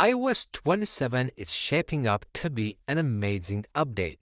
iOS 27 is shaping up to be an amazing update.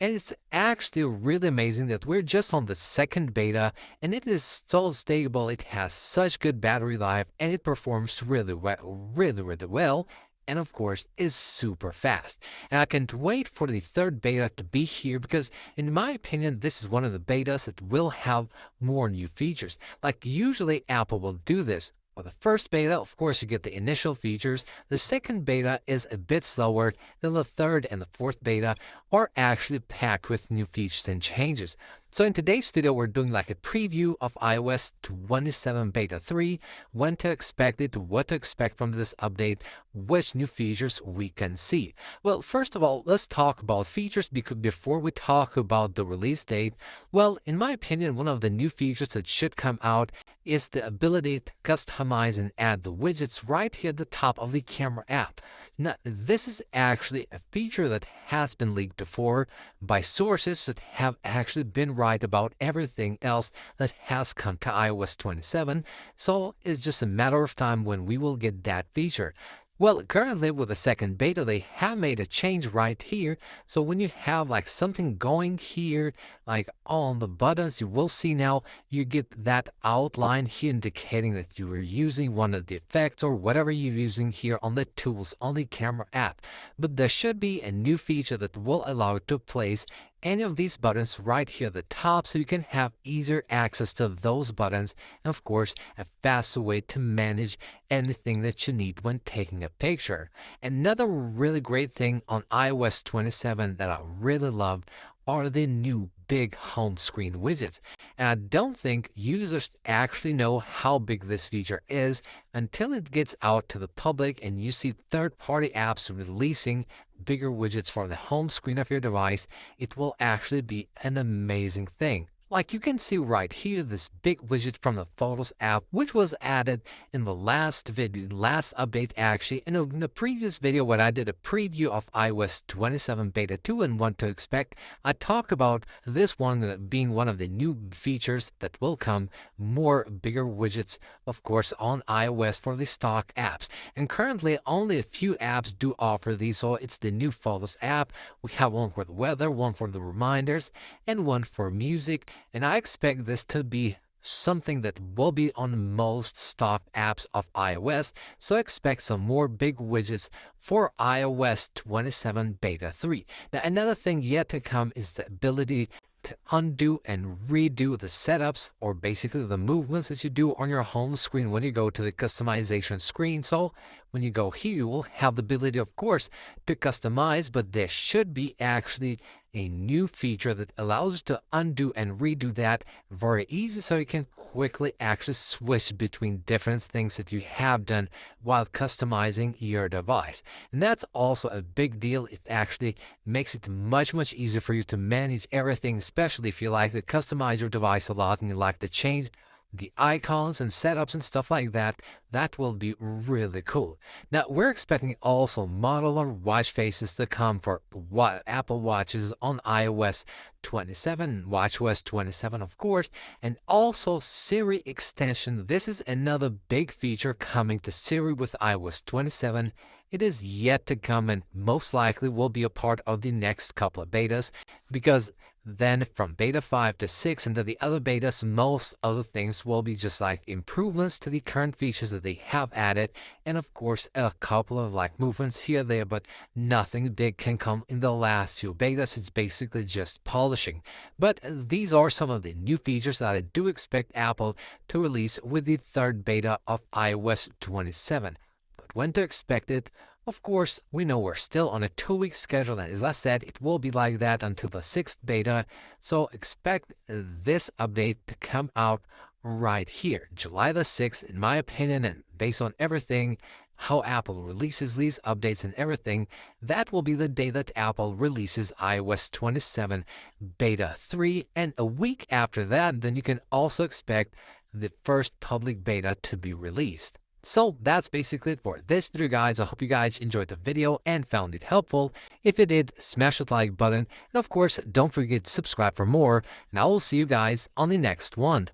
And it's actually really amazing that we're just on the second beta and it is so stable, it has such good battery life, and it performs really well. And of course, is super fast. And I can't wait for the third beta to be here because, in my opinion, this is one of the betas that will have more new features. Like, usually Apple will do this. For the first beta, of course, you get the initial features. The second beta is a bit slower. Then the third and the fourth beta are actually packed with new features and changes. So in today's video, we're doing like a preview of iOS 27 Beta 3, when to expect it, what to expect from this update, which new features we can see. Well, first of all, let's talk about features before we talk about the release date. Well, in my opinion, one of the new features that should come out is the ability to customize and add the widgets right here at the top of the camera app. Now, this is actually a feature that has been leaked before by sources that have actually been right about everything else that has come to iOS 27, so it's just a matter of time when we will get that feature. Well, currently with the second beta, they have made a change right here. So when you have like something going here, like on the buttons, you will see now you get that outline here indicating that you are using one of the effects or whatever you're using here on the tools on the camera app. But there should be a new feature that will allow you to place any of these buttons right here at the top so you can have easier access to those buttons, and of course a faster way to manage anything that you need when taking a picture. Another really great thing on iOS 27 that I really love are the new big home screen widgets. And I don't think users actually know how big this feature is until it gets out to the public and you see third-party apps releasing bigger widgets for the home screen of your device. It will actually be an amazing thing. Like you can see right here, this big widget from the Photos app, which was added in the last update actually. In the previous video, when I did a preview of iOS 27 Beta 2 and what to expect, I talked about this one being one of the new features that will come, more bigger widgets, of course, on iOS for the stock apps. And currently, only a few apps do offer these, so it's the new Photos app. We have one for the weather, one for the reminders, and one for music. And I expect this to be something that will be on most stock apps of iOS, so expect some more big widgets for iOS 27 Beta 3. Now, another thing yet to come is the ability to undo and redo the setups, or basically the movements that you do on your home screen when you go to the customization screen. So when you go here, you will have the ability, of course, to customize, but there should be actually a new feature that allows you to undo and redo that very easy, so you can quickly actually switch between different things that you have done while customizing your device. And that's also a big deal. It actually makes it much easier for you to manage everything, especially if you like to customize your device a lot and you like to change the icons and setups and stuff like that. That will be really cool. Now, we're expecting also modular watch faces to come for Apple Watches on iOS 27, watchOS 27, of course, and also Siri extension. This is another big feature coming to Siri with iOS 27. It is yet to come and most likely will be a part of the next couple of betas, because then from beta 5 to 6 and to the other betas, most other things will be just like improvements to the current features that they have added, and of course a couple of like movements here there, but nothing big can come in the last few betas. It's basically just polishing. But these are some of the new features that I do expect Apple to release with the third beta of iOS 27. But when to expect it? Of course, we know we're still on a 2-week schedule, and as I said, it will be like that until the 6th beta, so expect this update to come out right here, July the 6th, in my opinion, and based on everything, how Apple releases these updates and everything, that will be the day that Apple releases iOS 27 Beta 3, and a week after that, then you can also expect the first public beta to be released. So that's basically it for this video, guys. I hope you guys enjoyed the video and found it helpful. If you did, smash that like button, and of course, don't forget to subscribe for more, and I will see you guys on the next one.